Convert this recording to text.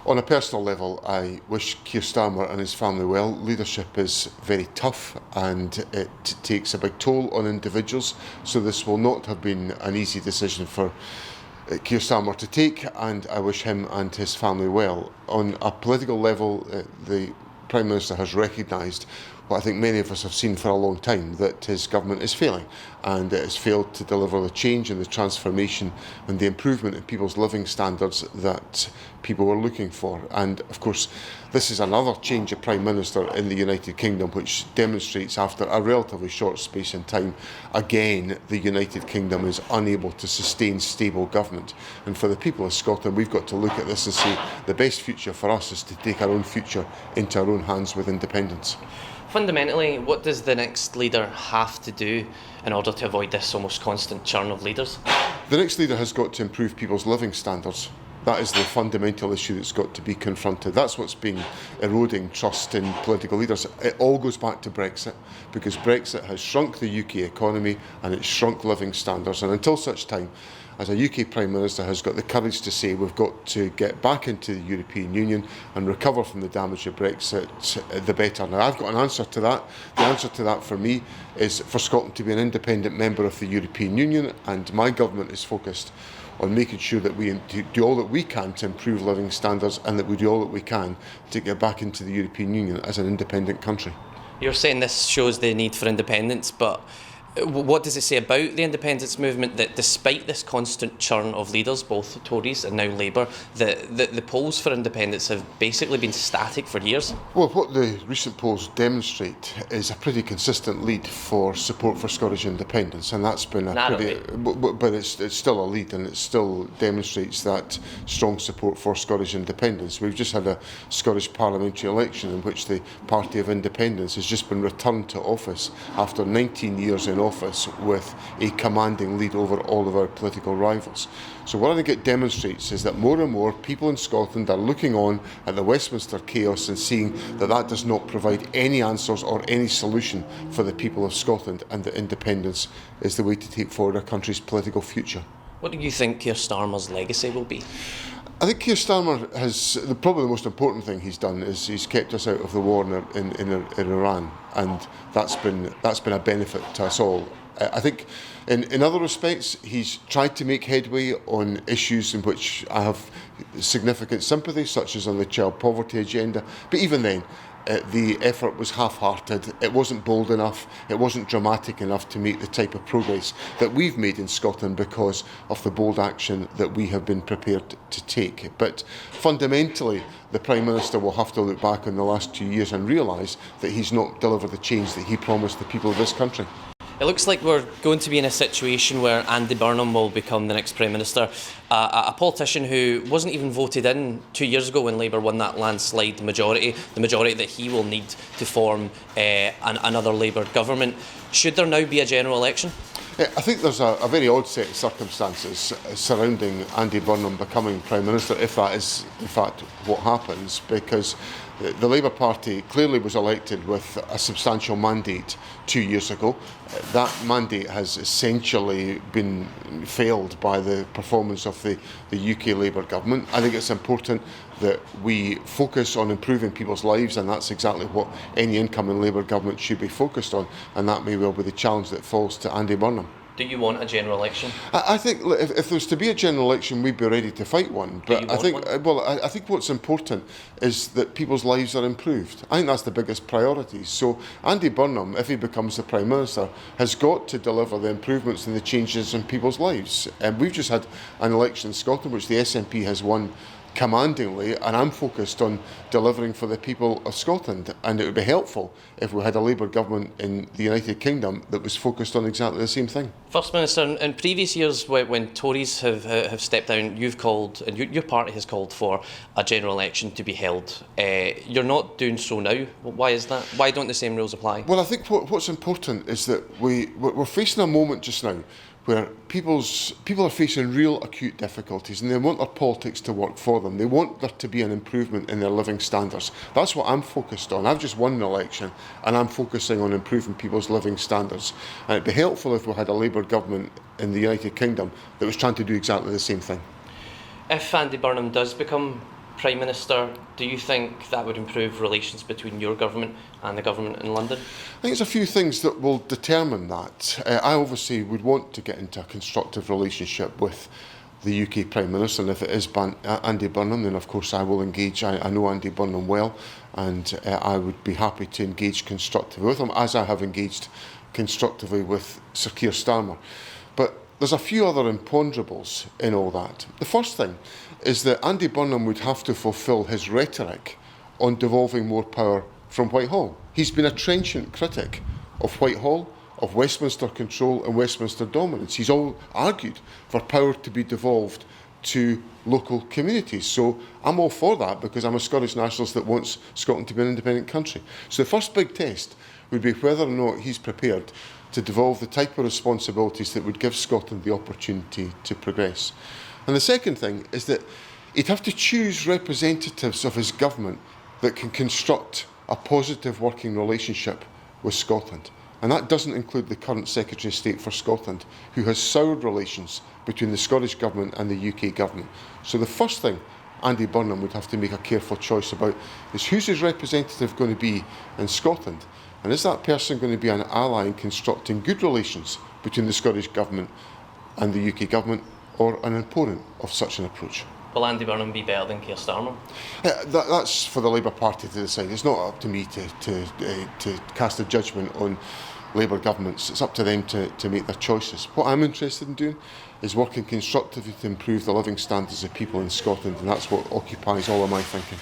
On a personal level, I wish Keir Starmer and his family well. Leadership is very tough and it takes a big toll on individuals, so this will not have been an easy decision for Keir Starmer to take, and I wish him and his family well. On a political level, the Prime Minister has recognised what I think many of us have seen for a long time, that his government is failing, and it has failed to deliver the change and the transformation and the improvement in people's living standards that people were looking for. And of course, this is another change of Prime Minister in the United Kingdom, which demonstrates after a relatively short space in time, again, the United Kingdom is unable to sustain stable government. And for the people of Scotland, we've got to look at this and say the best future for us is to take our own future into our own hands with independence. Fundamentally, what does the next leader have to do in order to avoid this almost constant churn of leaders? The next leader has got to improve people's living standards. That is the fundamental issue that's got to be confronted. That's what's been eroding trust in political leaders. It all goes back to Brexit, because Brexit has shrunk the UK economy and it's shrunk living standards. And until such time as a UK Prime Minister has got the courage to say we've got to get back into the European Union and recover from the damage of Brexit, the better. Now, I've got an answer to that. The answer to that for me is for Scotland to be an independent member of the European Union, and my government is focused on making sure that we do all that we can to improve living standards, and that we do all that we can to get back into the European Union as an independent country. You're saying this shows the need for independence, but what does it say about the independence movement that despite this constant churn of leaders, both Tories and now Labour, the polls for independence have basically been static for years? Well, what the recent polls demonstrate is a pretty consistent lead for support for Scottish independence, and that's been but it's still a lead, and it still demonstrates that strong support for Scottish independence. We've just had a Scottish parliamentary election in which the Party of Independence has just been returned to office after 19 years in office with a commanding lead over all of our political rivals. So what I think it demonstrates is that more and more people in Scotland are looking on at the Westminster chaos and seeing that that does not provide any answers or any solution for the people of Scotland, and that independence is the way to take forward our country's political future. What do you think Keir Starmer's legacy will be? I think Keir Starmer has, probably the most important thing he's done is he's kept us out of the war in Iran, and that's been a benefit to us all. I think in other respects he's tried to make headway on issues in which I have significant sympathy, such as on the child poverty agenda, but even then the effort was half-hearted. It wasn't bold enough, it wasn't dramatic enough to make the type of progress that we've made in Scotland because of the bold action that we have been prepared to take. But fundamentally, the Prime Minister will have to look back on the last 2 years and realise that he's not delivered the change that he promised the people of this country. It looks like we're going to be in a situation where Andy Burnham will become the next Prime Minister, a politician who wasn't even voted in 2 years ago when Labour won that landslide majority, the majority that he will need to form another Labour government. Should there now be a general election? I think there's a very odd set of circumstances surrounding Andy Burnham becoming Prime Minister, if that is in fact what happens, because the Labour Party clearly was elected with a substantial mandate 2 years ago. That mandate has essentially been failed by the performance of the UK Labour government. I think it's important that we focus on improving people's lives, and that's exactly what any incoming Labour government should be focused on, and that may well be the challenge that falls to Andy Burnham. Do you want a general election? I think if there's to be a general election, we'd be ready to fight one. But I think what's important is that people's lives are improved. I think that's the biggest priority. So Andy Burnham, if he becomes the Prime Minister, has got to deliver the improvements and the changes in people's lives. And we've just had an election in Scotland which the SNP has won commandingly, and I'm focused on delivering for the people of Scotland, and it would be helpful if we had a Labour government in the United Kingdom that was focused on exactly the same thing. First Minister, in previous years when Tories have stepped down, you've called, and your party has called for a general election to be held. You're not doing so now. Why is that? Why don't the same rules apply? Well, I think what's important is that we're facing a moment just now where people are facing real acute difficulties, and they want their politics to work for them. They want there to be an improvement in their living standards. That's what I'm focused on. I've just won an election, and I'm focusing on improving people's living standards. And it'd be helpful if we had a Labour government in the United Kingdom that was trying to do exactly the same thing. If Andy Burnham does become Prime Minister, do you think that would improve relations between your government and the government in London? I think there's a few things that will determine that. I obviously would want to get into a constructive relationship with the UK Prime Minister, and if it is Andy Burnham, then of course I will engage. I know Andy Burnham well, and I would be happy to engage constructively with him, as I have engaged constructively with Sir Keir Starmer. But there's a few other imponderables in all that. The first thing is that Andy Burnham would have to fulfil his rhetoric on devolving more power from Whitehall. He's been a trenchant critic of Whitehall, of Westminster control and Westminster dominance. He's all argued for power to be devolved to local communities. So I'm all for that, because I'm a Scottish nationalist that wants Scotland to be an independent country. So the first big test would be whether or not he's prepared to devolve the type of responsibilities that would give Scotland the opportunity to progress. And the second thing is that he'd have to choose representatives of his government that can construct a positive working relationship with Scotland. And that doesn't include the current Secretary of State for Scotland, who has soured relations between the Scottish Government and the UK Government. So the first thing Andy Burnham would have to make a careful choice about is who's his representative going to be in Scotland? And is that person going to be an ally in constructing good relations between the Scottish Government and the UK Government, or an opponent of such an approach? Will Andy Burnham be better than Keir Starmer? That's for the Labour Party to decide. It's not up to me to cast a judgment on Labour governments. It's up to them to make their choices. What I'm interested in doing is working constructively to improve the living standards of people in Scotland, and that's what occupies all of my thinking.